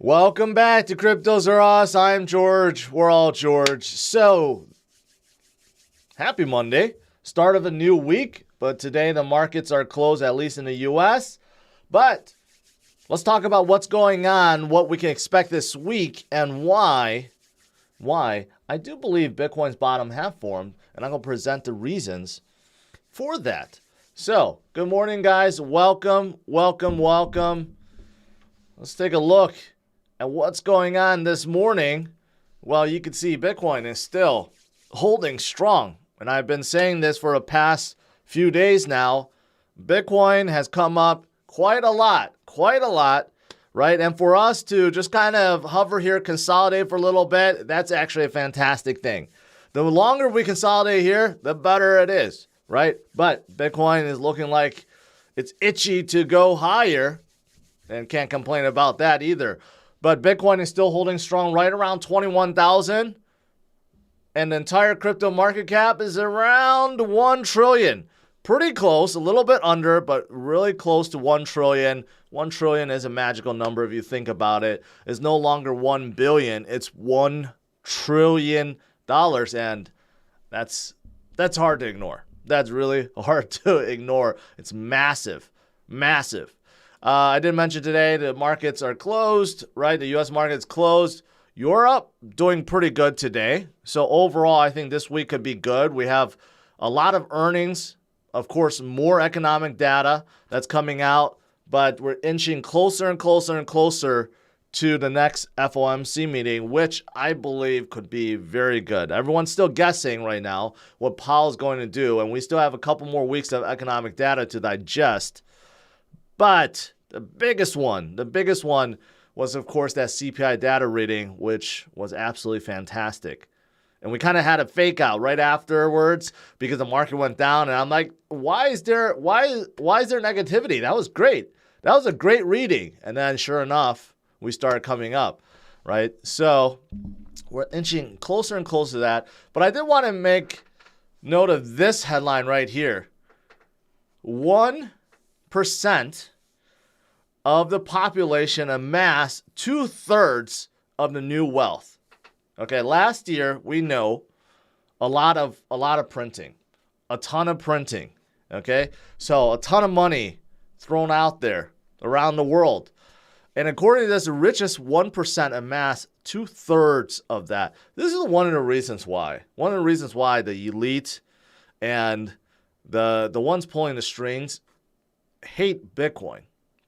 Welcome back to CryptosRUs. I'm George. We're all George. So, happy Monday. Start of a new week. But today the markets are closed, at least in the U.S. But let's talk about what's going on, what we can expect this week, and why I do believe Bitcoin's bottom have formed. And I'm going to present the reasons for that. So, good morning, guys. Welcome. Let's take a look at what's going on this morning. Well, you can see Bitcoin is still holding strong. And I've been saying this for the past few days now. Bitcoin has come up quite a lot, right? And for us to just kind of hover here, consolidate for a little bit, that's actually a fantastic thing. The longer we consolidate here, the better it is, right? But Bitcoin is looking like it's itchy to go higher, and can't complain about that either. But Bitcoin is still holding strong right around 21,000. And the entire crypto market cap is around 1 trillion. Pretty close, a little bit under, but really close to 1 trillion. 1 trillion is a magical number if you think about it. It's no longer 1 billion, it's $1 trillion. And that's hard to ignore. That's really hard to ignore. It's massive. I did mention today the markets are closed, right? The U.S. market's closed. Europe doing pretty good today. So overall, I think this week could be good. We have a lot of earnings. Of course, more economic data that's coming out. But we're inching closer and closer to the next FOMC meeting, which I believe could be very good. Everyone's still guessing right now what Powell's going to do. And we still have a couple more weeks of economic data to digest. But the biggest one was, of course, that CPI data reading, which was absolutely fantastic. And we kind of had a fake out right afterwards because the market went down. And I'm like, why is there negativity? That was great. That was a great reading. And then sure enough, we started coming up, right? So we're inching closer and closer to that. But I did want to make note of this headline right here. 1% of the population amass 2/3 of the new wealth. Okay, last year we know a lot of printing, a ton of printing. Okay, so a ton of money thrown out there around the world, and according to this, the richest 1% amass 2/3 of that. This is one of the reasons why. One of the reasons why the elite and the ones pulling the strings hate Bitcoin.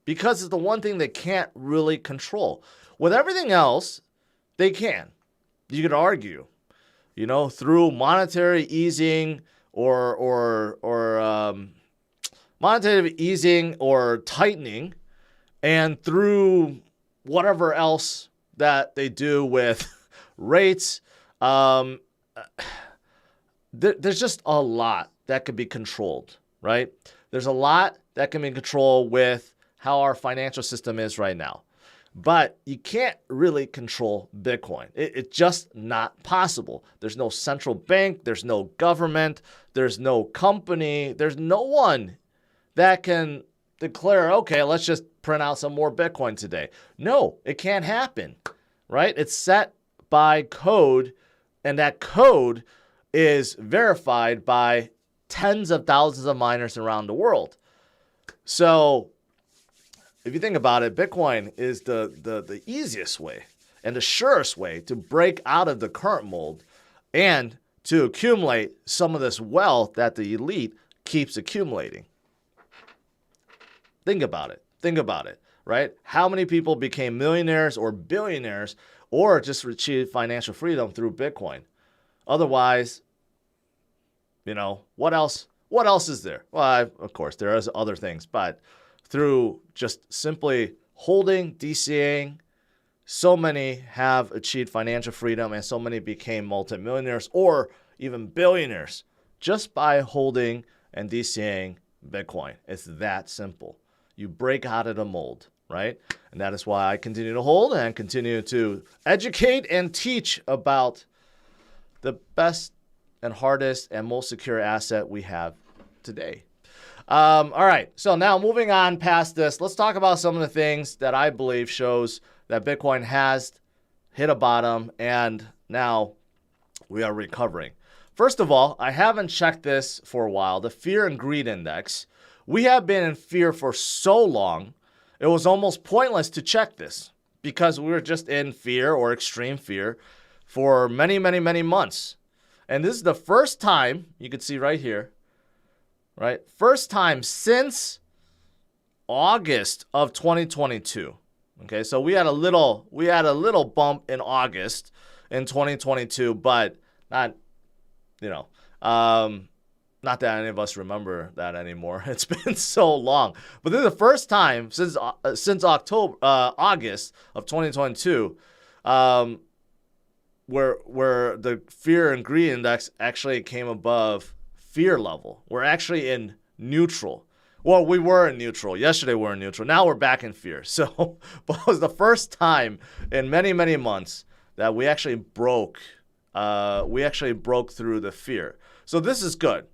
Because it's the one thing they can't really control. With everything else, they can. You could argue, through monetary easing or monetary easing or tightening, and through whatever else that they do with rates. There's just a lot that could be controlled, right? There's a lot that can be controlled with how our financial system is right now. But you can't really control Bitcoin. It's just not possible. There's no central bank. There's no government. There's no company. There's no one that can declare, okay, let's just print out some more Bitcoin today. No, it can't happen, right? It's set by code, and that code is verified by tens of thousands of miners around the world. So if you think about it, Bitcoin is the easiest way and the surest way to break out of the current mold and to accumulate some of this wealth that the elite keeps accumulating. Think about it, right? How many people became millionaires or billionaires or just achieved financial freedom through Bitcoin? Otherwise, what else is there? Well, of course, there is other things, but through just simply holding, DCAing, so many have achieved financial freedom and so many became multimillionaires or even billionaires just by holding and DCAing Bitcoin. It's that simple. You break out of the mold, right? And that is why I continue to hold and continue to educate and teach about the best and hardest and most secure asset we have today. All right. So now moving on past this, let's talk about some of the things that I believe shows that Bitcoin has hit a bottom and now we are recovering. First of all, I haven't checked this for a while. The fear and greed index. We have been in fear for so long, it was almost pointless to check this because we were just in fear or extreme fear for many, many, many months. And this is the first time, you can see right here, right? First time since August of 2022. Okay, so we had a little bump in August in 2022, but not, not that any of us remember that anymore. It's been so long. But this is the first time since August of 2022, where the fear and greed index actually came above fear level. We're actually in neutral. Well, we were in neutral. Yesterday we were in neutral. Now we're back in fear. So, but it was the first time in many, many months that we actually broke through the fear. So this is good.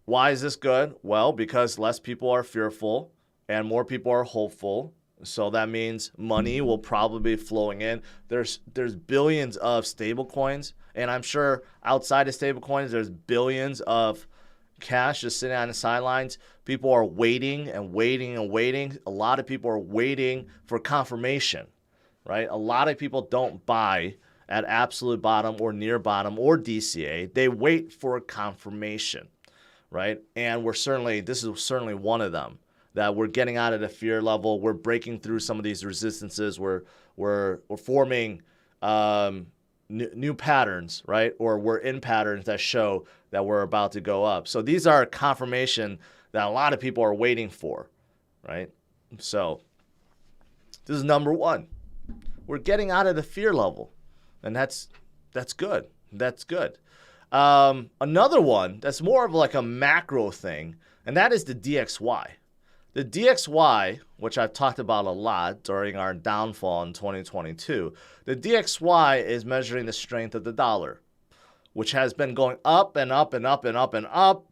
Why is this good? Well, because less people are fearful and more people are hopeful. So that means money will probably be flowing in. There's billions of stable coins, and I'm sure outside of stable coins, there's billions of cash just sitting on the sidelines. People are waiting and waiting and waiting. A lot of people are waiting for confirmation, right? A lot of people don't buy at absolute bottom or near bottom or DCA. They wait for confirmation, right? And this is certainly one of them, that we're getting out of the fear level. We're breaking through some of these resistances. We're forming new patterns, right? Or we're in patterns that show that we're about to go up. So these are confirmation that a lot of people are waiting for, right? So this is number one. We're getting out of the fear level, and that's good. That's good. Another one that's more of like a macro thing, and that is the DXY. The DXY, which I've talked about a lot during our downfall in 2022, the DXY is measuring the strength of the dollar, which has been going up and up and up and up and up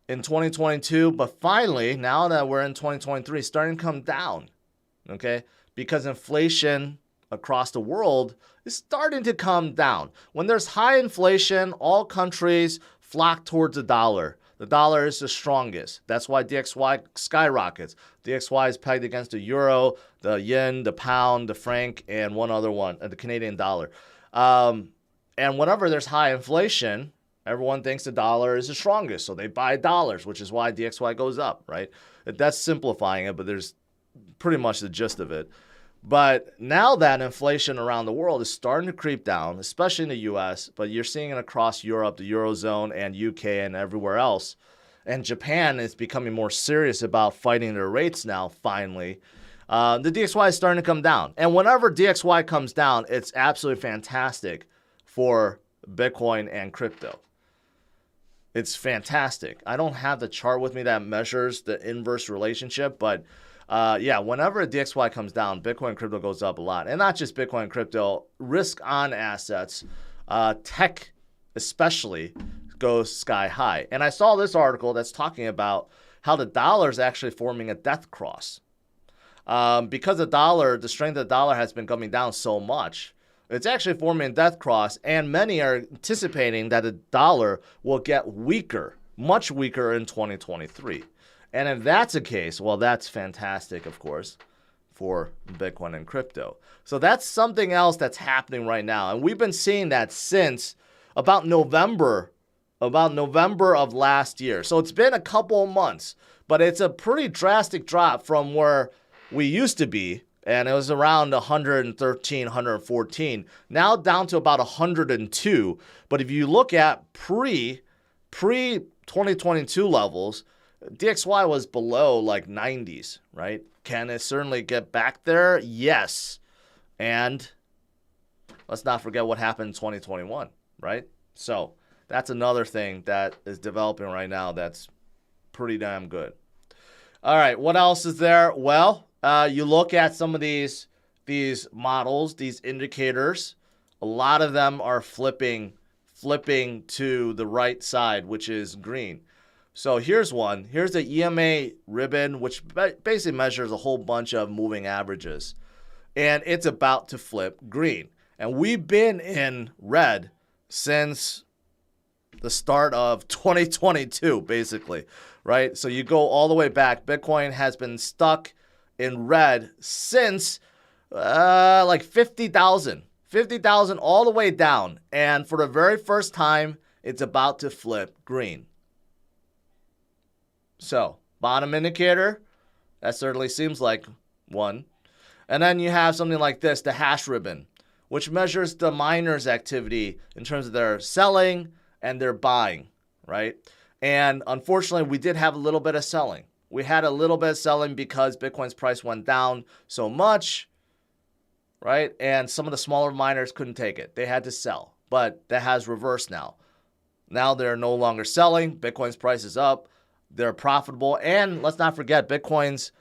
in 2022. But finally, now that we're in 2023, it's starting to come down, okay? Because inflation across the world is starting to come down. When there's high inflation, all countries flock towards the dollar. The dollar is the strongest. That's why DXY skyrockets. DXY is pegged against the euro, the yen, the pound, the franc, and one other one, the Canadian dollar. And whenever there's high inflation, everyone thinks the dollar is the strongest. So they buy dollars, which is why DXY goes up, right? That's simplifying it, but there's pretty much the gist of it. But now that inflation around the world is starting to creep down, especially in the US, but you're seeing it across Europe, the Eurozone, and UK, and everywhere else. And Japan is becoming more serious about fighting their rates now, finally. The DXY is starting to come down. And whenever DXY comes down, it's absolutely fantastic for Bitcoin and crypto. It's fantastic. I don't have the chart with me that measures the inverse relationship, but whenever DXY comes down, Bitcoin and crypto goes up a lot. And not just Bitcoin and crypto, risk-on assets, tech especially, goes sky high. And I saw this article that's talking about how the dollar is actually forming a death cross. Because the strength of the dollar has been coming down so much, it's actually forming a death cross, and many are anticipating that the dollar will get weaker, much weaker in 2023. And if that's the case, well, that's fantastic, of course, for Bitcoin and crypto. So that's something else that's happening right now. And we've been seeing that since about November of last year. So it's been a couple of months, but it's a pretty drastic drop from where we used to be. And it was around 113, 114, now down to about 102. But if you look at pre-2022 levels, DXY was below like 90s, right? Can it certainly get back there? Yes. And let's not forget what happened in 2021, right? So that's another thing that is developing right now that's pretty damn good. All right, what else is there? Well, you look at some of these models, these indicators, a lot of them are flipping to the right side, which is green. So here's one. Here's the EMA ribbon, which basically measures a whole bunch of moving averages. And it's about to flip green. And we've been in red since the start of 2022, basically, right? So you go all the way back. Bitcoin has been stuck in red since like 50,000 all the way down. And for the very first time, it's about to flip green. So bottom indicator, that certainly seems like one. And then you have something like this, the hash ribbon, which measures the miners' activity in terms of their selling and their buying, right? And unfortunately, we did have a little bit of selling. We had a little bit of selling because Bitcoin's price went down so much, right? And some of the smaller miners couldn't take it. They had to sell, but that has reversed now. Now they're no longer selling. Bitcoin's price is up. They're profitable. And let's not forget, Bitcoin's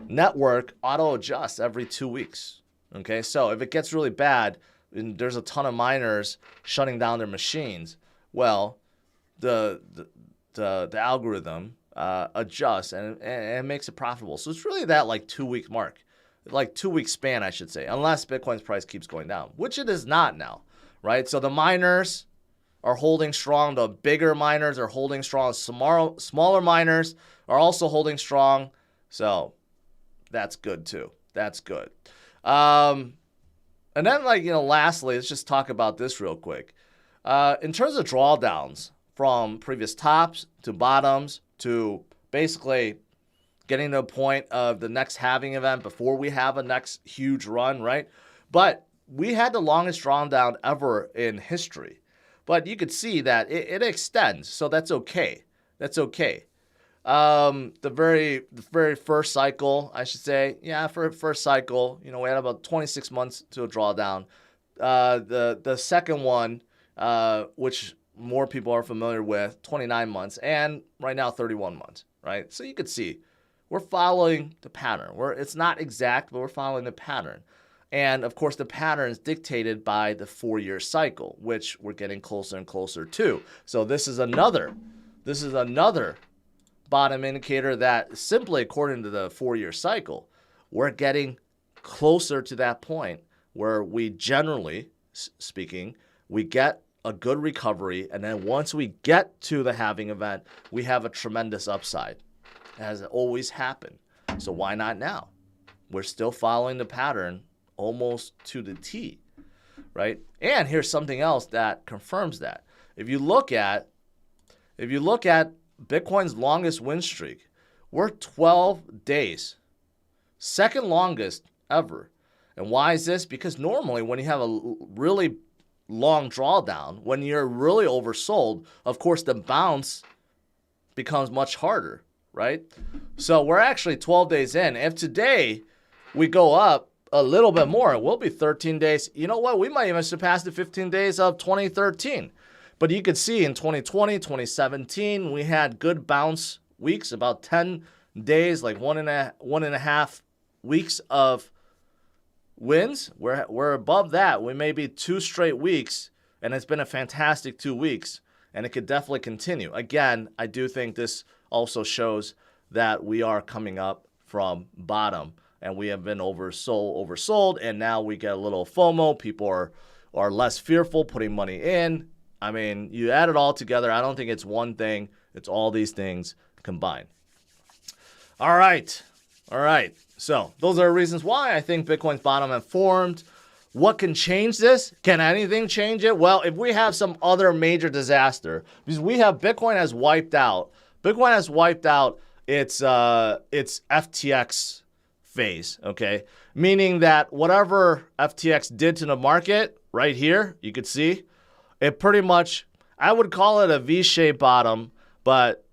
network auto-adjusts every 2 weeks. Okay, so if it gets really bad and there's a ton of miners shutting down their machines, well, the algorithm adjusts and it makes it profitable. So it's really that like 2 week mark, like 2 week span, I should say, unless Bitcoin's price keeps going down, which it is not now, right? So the miners are holding strong. The bigger miners are holding strong. Smaller miners are also holding strong. So that's good too. That's good. And then, lastly, let's just talk about this real quick. In terms of drawdowns from previous tops to bottoms to basically getting to a point of the next halving event before we have a next huge run, right? But we had the longest drawdown ever in history. But you could see that it extends, so that's okay. That's okay. The very first cycle, I should say, for first cycle, we had about 26 months to a drawdown. The second one, which more people are familiar with, 29 months, and right now 31 months, right? So you could see we're following the pattern. It's not exact, but we're following the pattern. And of course, the pattern is dictated by the 4-year cycle, which we're getting closer and closer to. So this is another bottom indicator that simply according to the 4-year cycle, we're getting closer to that point where we generally speaking, we get a good recovery. And then once we get to the halving event, we have a tremendous upside, as it always happened. So why not now? We're still following the pattern almost to the T, right? And here's something else that confirms that. If you look at Bitcoin's longest win streak, we're 12 days. Second longest ever. And why is this? Because normally when you have a really long drawdown, when you're really oversold, of course the bounce becomes much harder, right? So we're actually 12 days in. If today we go up a little bit more, it will be 13 days. You know what? We might even surpass the 15 days of 2013. But you could see in 2020, 2017, we had good bounce weeks, about 10 days, like one and a half weeks of wins. We're above that. We may be 2 straight weeks, and it's been a fantastic 2 weeks, and it could definitely continue. Again, I do think this also shows that we are coming up from bottom, and we have been oversold, and now we get a little FOMO. People are less fearful putting money in. I mean, you add it all together, I don't think it's one thing. It's all these things combined. All right. So those are reasons why I think Bitcoin's bottom have formed. What can change this? Can anything change it? Well, if we have some other major disaster, because Bitcoin has wiped out its FTX phase, okay? Meaning that whatever FTX did to the market right here, you could see, it pretty much, I would call it a V-shaped bottom, but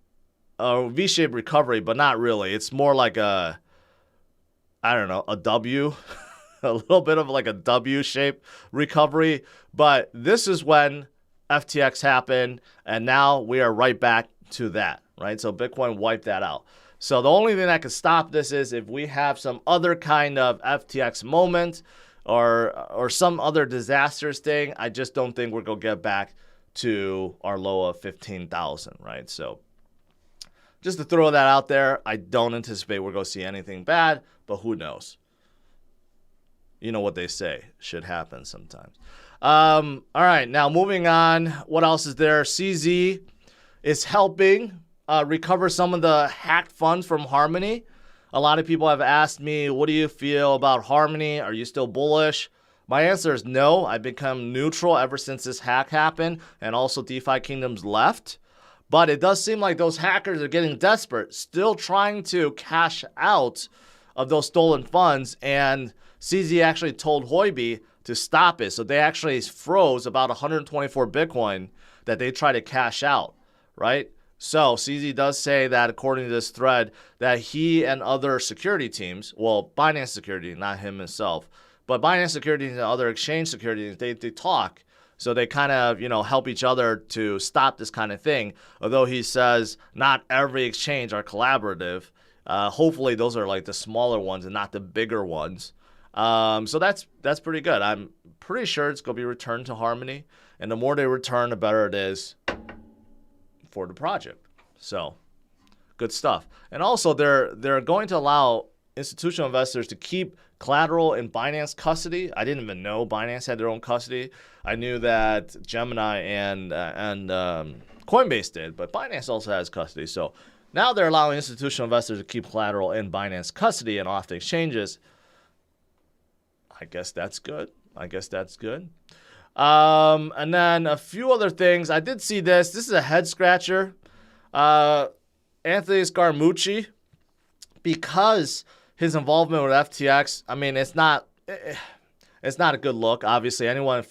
a V-shaped recovery, but not really. It's more like a W, a little bit of like a W-shaped recovery. But this is when FTX happened, and now we are right back to that, right? So Bitcoin wiped that out. So the only thing that could stop this is if we have some other kind of FTX moment or some other disastrous thing. I just don't think we're going to get back to our low of 15,000, right? So just to throw that out there, I don't anticipate we're going to see anything bad, but who knows? You know what they say, should happen sometimes. All right, now moving on. What else is there? CZ is helping recover some of the hacked funds from Harmony. A lot of people have asked me, what do you feel about Harmony? Are you still bullish? My answer is no. I've become neutral ever since this hack happened and also DeFi Kingdoms left. But it does seem like those hackers are getting desperate, still trying to cash out of those stolen funds. And CZ actually told Huobi to stop it. So they actually froze about 124 Bitcoin that they try to cash out, right? So CZ does say that, according to this thread, that he and other security teams, well, Binance Security, not him himself, but Binance Security and other exchange security, they talk. So they kind of, help each other to stop this kind of thing. Although he says not every exchange are collaborative. Hopefully those are like the smaller ones and not the bigger ones. So that's pretty good. I'm pretty sure it's going to be returned to Harmony. And the more they return, the better it is for the project. So good stuff. And also they're going to allow institutional investors to keep collateral in Binance custody. I didn't even know Binance had their own custody. I knew that Gemini and Coinbase did, but Binance also has custody. So now they're allowing institutional investors to keep collateral in Binance custody and off the exchanges. I guess that's good. And then a few other things. I did see this. This is a head scratcher. Anthony Scaramucci, because his involvement with FTX, I mean, it's not a good look. Obviously, anyone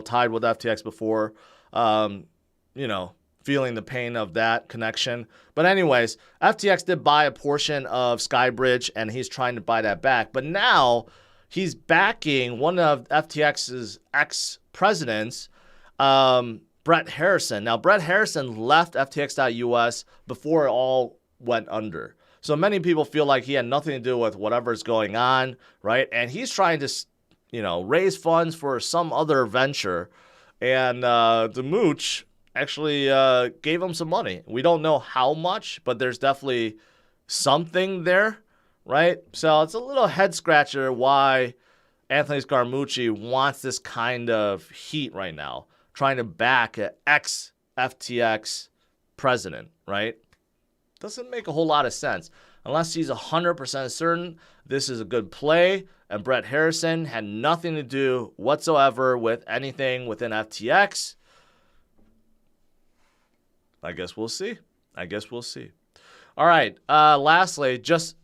tied with FTX before, feeling the pain of that connection. But anyways, FTX did buy a portion of Skybridge, and he's trying to buy that back. But now he's backing one of FTX's ex-presidents, Brett Harrison. Now, Brett Harrison left FTX.US before it all went under. So many people feel like he had nothing to do with whatever's going on, right? And he's trying to, raise funds for some other venture. And the Mooch actually gave him some money. We don't know how much, but there's definitely something there, right? So it's a little head scratcher why Anthony Scaramucci wants this kind of heat right now, trying to back an ex-FTX president, right? Doesn't make a whole lot of sense. Unless he's 100% certain this is a good play and Brett Harrison had nothing to do whatsoever with anything within FTX. I guess we'll see. All right. Lastly, just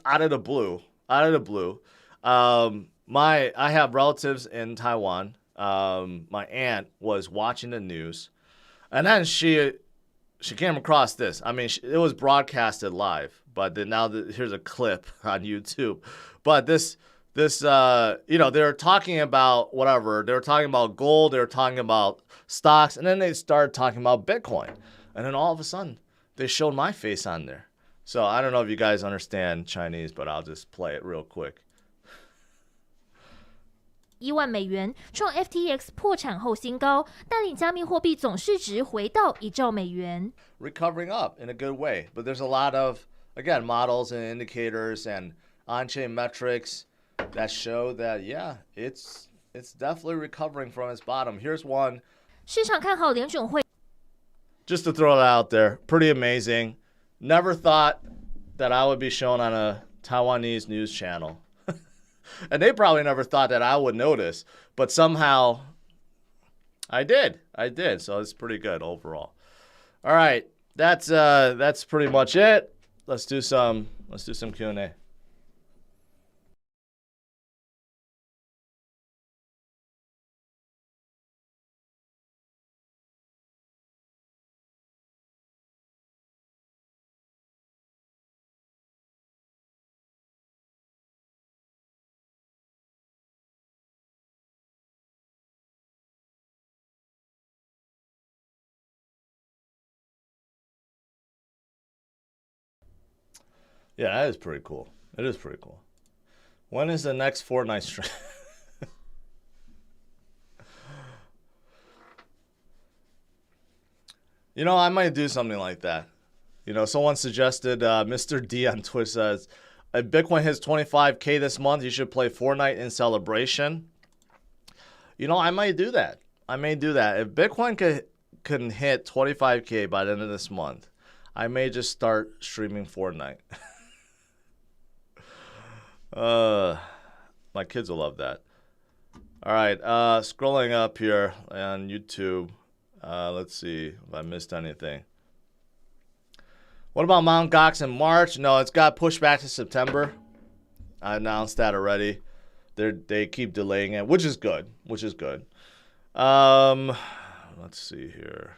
out of the blue, I have relatives in Taiwan. My aunt was watching the news, and then she came across this. I mean, it was broadcasted live, but then here's a clip on YouTube. But this, they're talking about whatever. They were talking about gold. They were talking about stocks, and then they started talking about Bitcoin. And then all of a sudden, they showed my face on there. So I don't know if you guys understand Chinese, but I'll just play it real quick. $10,000,000创 FTX 破产后新高，带领加密货币总市值回到1兆美元。 Recovering up in a good way, but there's a lot of, again, models and indicators and on-chain metrics that show that, yeah, it's definitely recovering from its bottom. Here's one. 市场看好联准会。 Just to throw that out there, pretty amazing. Never thought that I would be shown on a Taiwanese news channel. And they probably never thought that I would notice, but somehow I did. So it's pretty good overall. All right, that's pretty much it. Let's do some Q&A. Yeah, that is pretty cool. It is pretty cool. When is the next Fortnite stream? I might do something like that. You know, someone suggested, Mr. D on Twitch says, if Bitcoin hits 25K this month, you should play Fortnite in celebration. You know, I might do that. I may do that. If Bitcoin can hit 25K by the end of this month, I may just start streaming Fortnite. My kids will love that. All right, scrolling up here on YouTube. Let's see if I missed anything. What about Mt. Gox in March? No, it's got pushed back to September. I announced that already. They keep delaying it, which is good. Let's see here.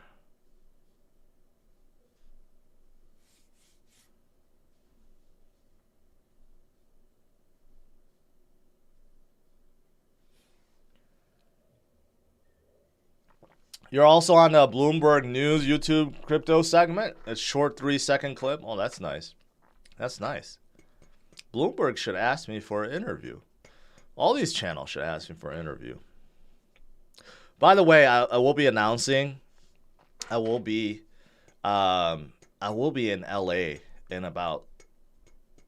You're also on the Bloomberg News YouTube crypto segment. It's short 3-second clip. Oh, that's nice. That's nice. Bloomberg should ask me for an interview. All these channels should ask me for an interview. By the way, I will be announcing. I will be in LA in about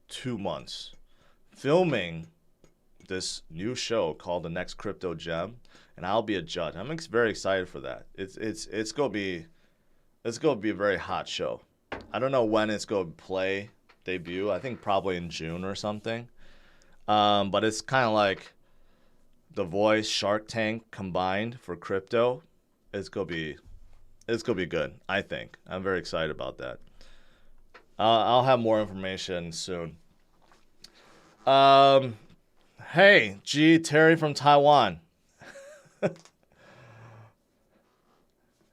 2 months, filming this new show called The Next Crypto Gem, and I'll be a judge. I'm very excited for that. It's gonna be a very hot show. I don't know when it's gonna debut. I think probably in June or something. But it's kind of like The Voice, Shark Tank combined for crypto. It's gonna be good. I think I'm very excited about that. I'll have more information soon. Hey, Terry from Taiwan.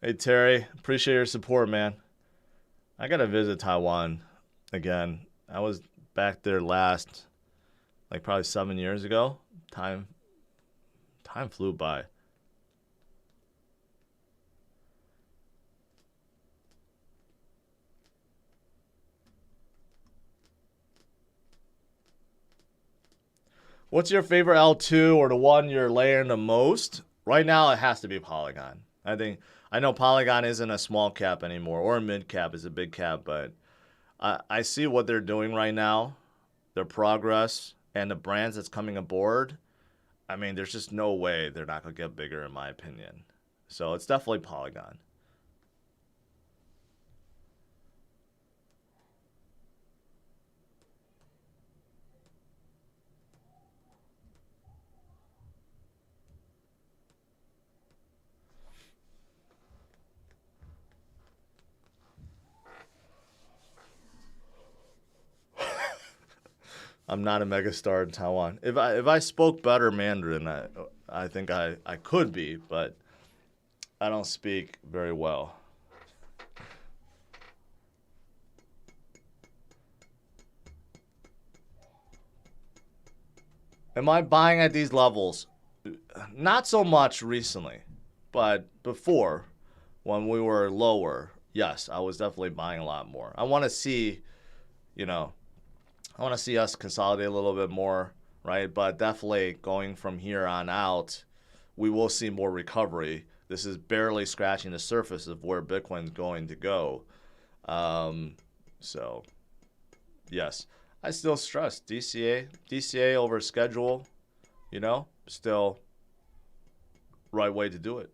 Hey, Terry, appreciate your support, man. I gotta visit Taiwan again. I was back there last, like probably 7 years ago. Time flew by. What's your favorite L2 or the one you're layering the most? Right now, it has to be Polygon. I know Polygon isn't a small cap anymore, or a mid cap is a big cap, but I see what they're doing right now, their progress, and the brands that's coming aboard. I mean, there's just no way they're not going to get bigger, in my opinion. So it's definitely Polygon. I'm not a megastar in Taiwan. If I spoke better Mandarin, I think I could be, but I don't speak very well. Am I buying at these levels? Not so much recently, but before, when we were lower, yes, I was definitely buying a lot more. I want to see, us consolidate a little bit more, right? But definitely going from here on out, we will see more recovery. This is barely scratching the surface of where Bitcoin's going to go. So, yes, I still stress DCA over schedule, still right way to do it.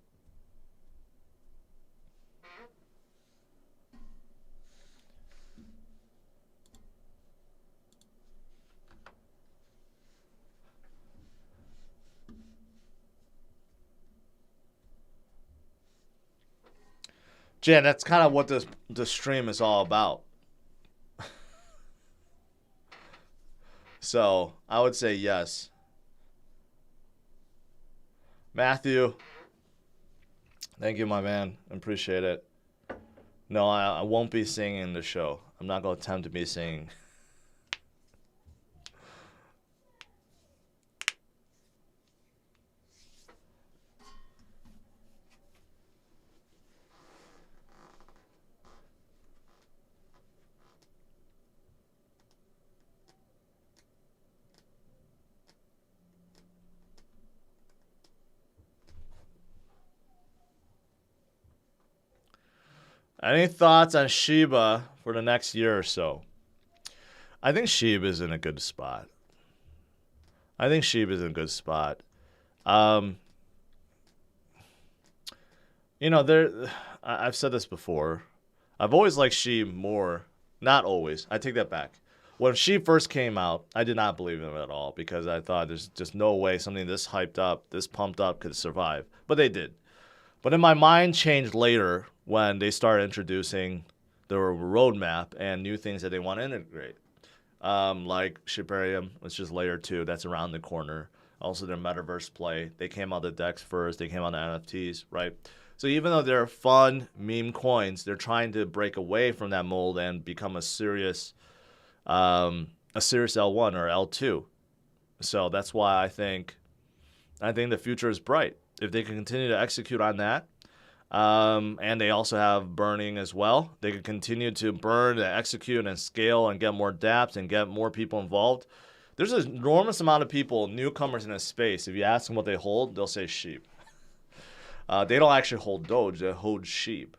Jen, that's kind of what the stream is all about. So I would say yes. Matthew, thank you, my man. Appreciate it. No, I won't be singing the show. I'm not going to attempt to be singing. Any thoughts on Shiba for the next year or so. I think SHIB is in a good spot. You know, I've said this before. I've always liked SHIB more. Not always. I take that back. When SHIB first came out, I did not believe in it at all because I thought there's just no way something this hyped up, this pumped up could survive. But they did. But then my mind changed later when they started introducing their roadmap and new things that they want to integrate. Like Shibarium, which is layer 2, that's around the corner. Also their metaverse play. They came out the DEX first, they came out the NFTs, right? So even though they're fun meme coins, they're trying to break away from that mold and become a serious L1 or L2. So that's why I think the future is bright. If they can continue to execute on that, and they also have burning as well, they can continue to burn and execute and scale and get more dApps and get more people involved. There's an enormous amount of people, newcomers in this space. If you ask them what they hold, they'll say SHIB. They don't actually hold Doge, they hold SHIB.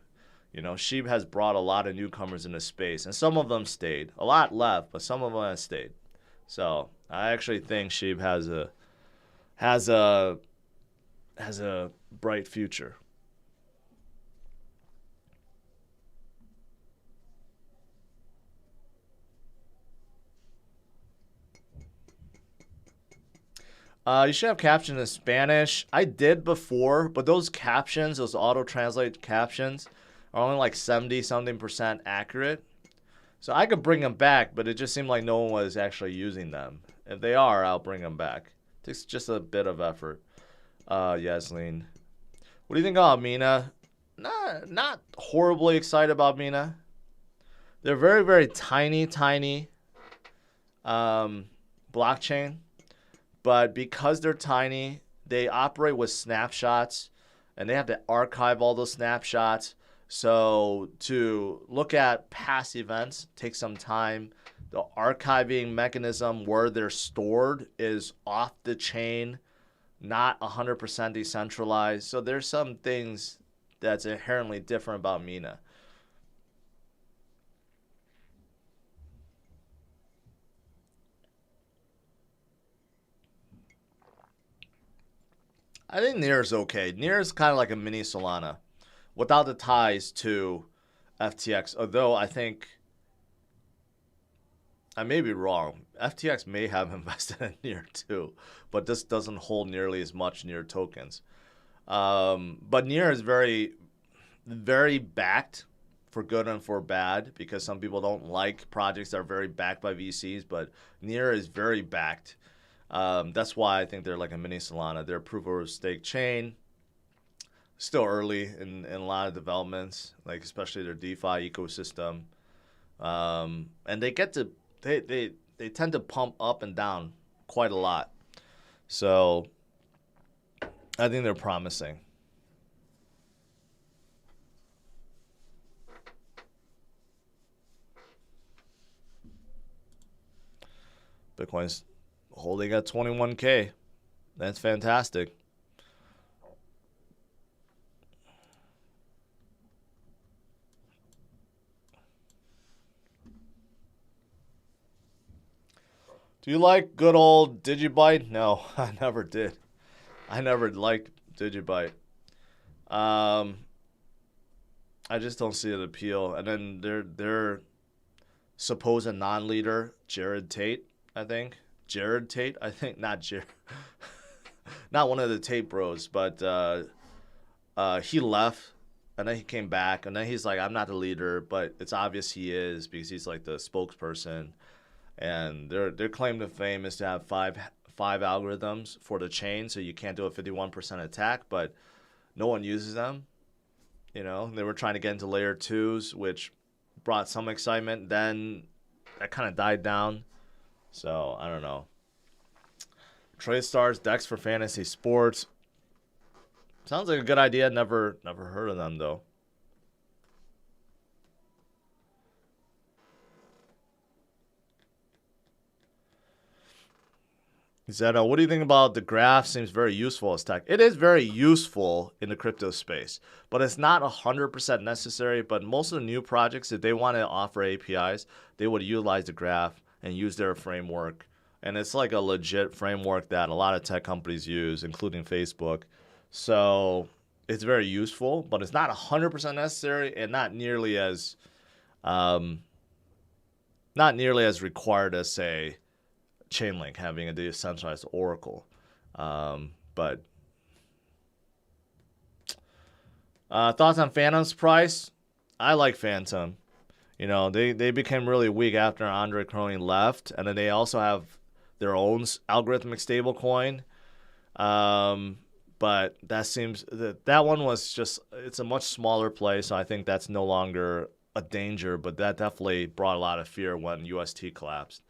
You know, SHIB has brought a lot of newcomers in this space, and some of them stayed. A lot left, but some of them have stayed. So I actually think SHIB has a bright future. You should have captions in Spanish. I did before, but those captions, those auto-translate captions, are only like 70-something% accurate. So I could bring them back, but it just seemed like no one was actually using them. If they are, I'll bring them back. It takes just a bit of effort. Yasleen. What do you think about Mina? Not horribly excited about Mina. They're very, very tiny blockchain. But because they're tiny, they operate with snapshots, and they have to archive all those snapshots. So to look at past events takes some time. The archiving mechanism where they're stored is off the chain, not 100% decentralized. So there's some things that's inherently different about Mina. I think Near is okay. Near is kind of like a mini Solana without the ties to FTX. Although I think, I may be wrong, FTX may have invested in Near too, but this doesn't hold nearly as much Near tokens. But Near is very, very backed for good and for bad because some people don't like projects that are very backed by VCs, but Near is very backed. That's why I think they're like a mini Solana. They're a proof of stake chain. Still early in a lot of developments, like especially their DeFi ecosystem. And they get to they tend to pump up and down quite a lot. So I think they're promising. Bitcoin's holding at 21K. That's fantastic. Do you like good old Digibyte? No, I never did. I never liked Digibyte. I just don't see the appeal. And then their supposed non-leader, Jared Tate, I think. Jared Tate, I think, not Jared. Not one of the Tate bros, but he left, and then he came back, and then he's like, I'm not the leader, but it's obvious he is because he's like the spokesperson. And their claim to fame is to have five algorithms for the chain, so you can't do a 51% attack, but no one uses them. You know, they were trying to get into layer 2s, which brought some excitement. Then that kind of died down. So I don't know. TradeStars, DEX for fantasy sports. Sounds like a good idea. Never heard of them though. He said, what do you think about the graph? Seems very useful as tech. It is very useful in the crypto space, but it's not 100% necessary. But most of the new projects, if they want to offer APIs, they would utilize the graph and use their framework. And it's like a legit framework that a lot of tech companies use, including Facebook. So it's very useful, but it's not 100% necessary and not nearly as required as, say, Chainlink having a decentralized oracle. But thoughts on Phantom's price? I like Phantom. You know, they became really weak after Andre Crony left, and then they also have their own algorithmic stablecoin. But that seems that one was just, it's a much smaller play, so I think that's no longer a danger, but that definitely brought a lot of fear when UST collapsed.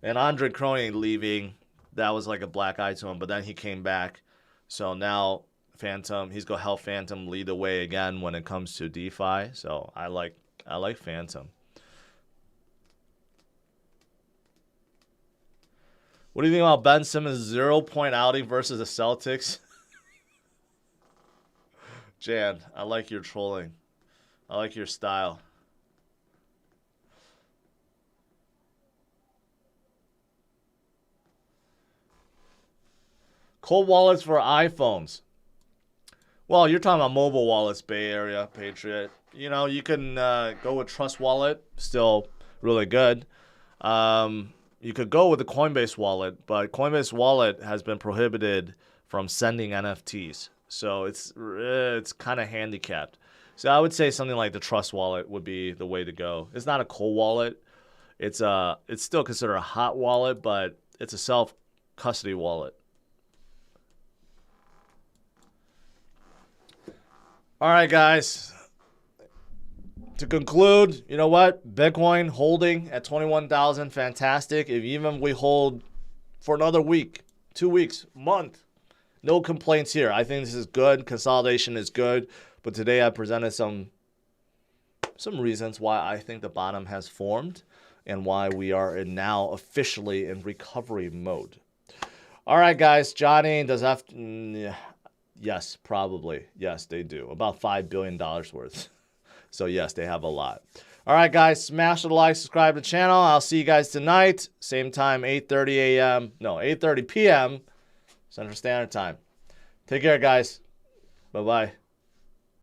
And Andre Crony leaving, that was like a black eye to him, but then he came back. So now Phantom, he's going to help Phantom lead the way again when it comes to DeFi. So I like Phantom. What do you think about Ben Simmons' 0-point outing versus the Celtics? Jan, I like your trolling. I like your style. Cold wallets for iPhones. Well, you're talking about mobile wallets, Bay Area, Patriot. You know, you can go with Trust Wallet, still really good. You could go with the Coinbase wallet, but Coinbase wallet has been prohibited from sending NFTs. So it's kind of handicapped. So I would say something like the Trust Wallet would be the way to go. It's not a cold wallet. It's still considered a hot wallet, but it's a self-custody wallet. All right, guys. To conclude, you know what? Bitcoin holding at 21,000, fantastic. If even we hold for another week, 2 weeks, month, no complaints here. I think this is good. Consolidation is good. But today I presented some reasons why I think the bottom has formed and why we are now officially in recovery mode. All right, guys. Johnny, does have to... Yes, probably. Yes, they do. About $5 billion worth. So, yes, they have a lot. All right, guys. Smash the like, subscribe to the channel. I'll see you guys tonight. Same time, 8:30 p.m. Central Standard Time. Take care, guys. Bye-bye.